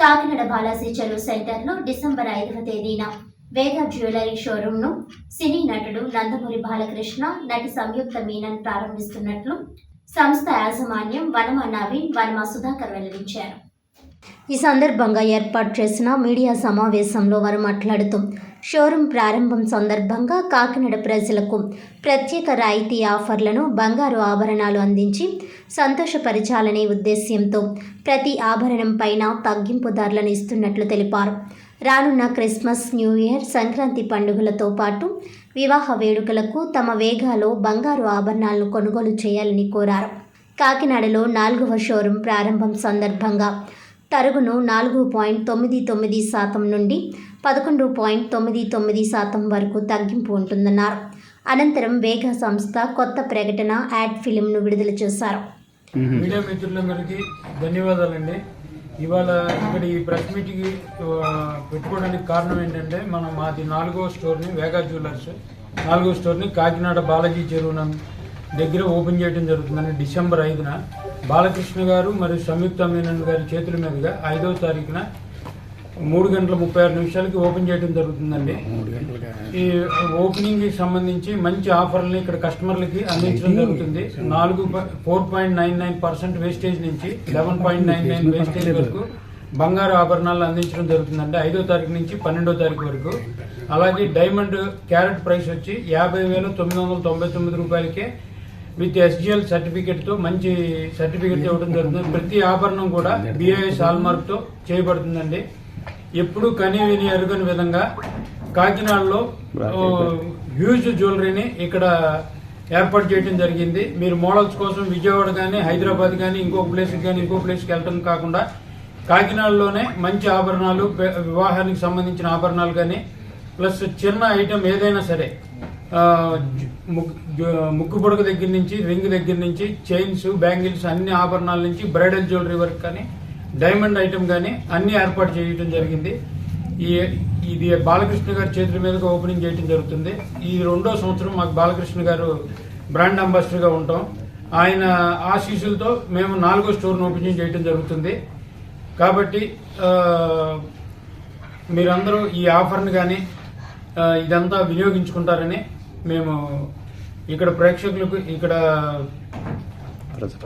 కాకినాడ బాలాజీ చెరువు సెంటర్లో డిసెంబర్ 5వ తేదీన వేగ జ్యువెలరీ షోరూంను సినీ నటుడు నందమూరి బాలకృష్ణ, నటి సంయుక్త మీనన్ ప్రారంభిస్తున్నట్లు సంస్థ యాజమాన్యం వనమా నవీన్, వనమా సుధాకర్ వెల్లడించారు. ఈ సందర్భంగా ఏర్పాటు చేసిన మీడియా సమావేశంలో వారు మాట్లాడుతూ, షోరూం ప్రారంభం సందర్భంగా కాకినాడ ప్రజలకు ప్రత్యేక రాయితీ ఆఫర్లను, బంగారు ఆభరణాలు అందించి సంతోషపరచాలనే ఉద్దేశ్యంతో ప్రతి ఆభరణం పైన తగ్గింపు ధరలను ఇస్తున్నట్లు తెలిపారు. రానున్న క్రిస్మస్, న్యూ ఇయర్, సంక్రాంతి పండుగలతో పాటు వివాహ వేడుకలకు తమ వేగాలో బంగారు ఆభరణాలను కొనుగోలు చేయాలని కోరారు. కాకినాడలో 4వ షోరూం ప్రారంభం సందర్భంగా తరుగును 4.99% నుండి 11.99% వరకు తగ్గింపు ఉంటుందన్నారు. అనంతరం వేగ సంస్థ కొత్త ప్రకటన యాడ్ ఫిల్మ్ను విడుదల చేశారు. మీడియా మిత్రులందరికీ ధన్యవాదాలండి. ఇవాళ ఇక్కడ ఈ ప్రెస్ మీట్కి పెట్టుకోవడానికి కారణం ఏంటంటే, మాది 4వ స్టోర్ని, వేగా జ్యువెలర్స్ 4వ స్టోర్ని కాకినాడ బాలాజీ చెరువు దగ్గర ఓపెన్ చేయడం జరుగుతుందండి. డిసెంబర్ 5న బాలకృష్ణ గారు మరియు సంయుక్త మీనన్ గారి చేతుల మీదుగా 5వ తారీఖున 3:36 ఓపెన్ చేయడం జరుగుతుందండి. ఈ ఓపెనింగ్కి సంబంధించి మంచి ఆఫర్లని ఇక్కడ కస్టమర్లకి అందించడం జరుగుతుంది. 4.99% వేస్టేజ్ నుంచి 11.99 వేస్టేజ్ వరకు బంగారు ఆభరణాలు అందించడం జరుగుతుందండి. 5వ తారీఖు నుంచి 12వ తారీఖు వరకు. అలాగే డైమండ్ క్యారెట్ ప్రైస్ వచ్చి 50,999 రూపాయలకే విత్ ఎస్జిఎల్ సర్టిఫికేట్తో మంచి సర్టిఫికేట్ ఇవ్వడం జరుగుతుంది. ప్రతి ఆభరణం కూడా BIS హాల్మార్క్తో చేయబడుతుందండి. ఎప్పుడు కని విని ఎరుగని విధంగా కాకినాడలో హ్యూజ్ జ్యువెలరీని ఇక్కడ ఏర్పాటు చేయడం జరిగింది. మీరు మోడల్స్ కోసం విజయవాడ కానీ, హైదరాబాద్ కానీ, ఇంకో ప్లేస్కి వెళ్ళటం కాకుండా కాకినాడలోనే మంచి ఆభరణాలు, వివాహానికి సంబంధించిన ఆభరణాలు కానీ, ప్లస్ చిన్న ఐటెం ఏదైనా సరే, ముక్కు పొడక దగ్గర నుంచి, రింగ్ దగ్గర నుంచి, చైన్స్, బ్యాంగిల్స్, అన్ని ఆభరణాల నుంచి బ్రైడల్ జ్యువెలరీ వరకు కానీ, డైమండ్ ఐటెం కానీ అన్ని ఏర్పాటు చేయడం జరిగింది. ఇది బాలకృష్ణ గారి చేతుల మీదుగా ఓపెనింగ్ చేయడం జరుగుతుంది. ఈ 2వ సంవత్సరం మాకు బాలకృష్ణ గారు బ్రాండ్ అంబాసిడర్గా ఉంటాం. ఆయన ఆశీస్సులతో మేము 4వ స్టోర్ను ఓపెనింగ్ చేయడం జరుగుతుంది. కాబట్టి మీరందరూ ఈ ఆఫర్ని కానీ ఇదంతా వినియోగించుకుంటారని మేము ఇక్కడ ప్రేక్షకులకు, ఇక్కడ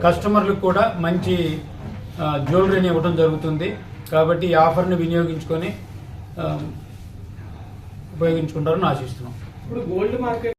కస్టమర్లకు కూడా మంచి జ్యువెలరీని ఇవ్వడం జరుగుతుంది. కాబట్టి ఈ ఆఫర్ని వినియోగించుకొని ఉపయోగించుకుంటారని ఆశిస్తున్నాం. ఇప్పుడు గోల్డ్ మార్కెట్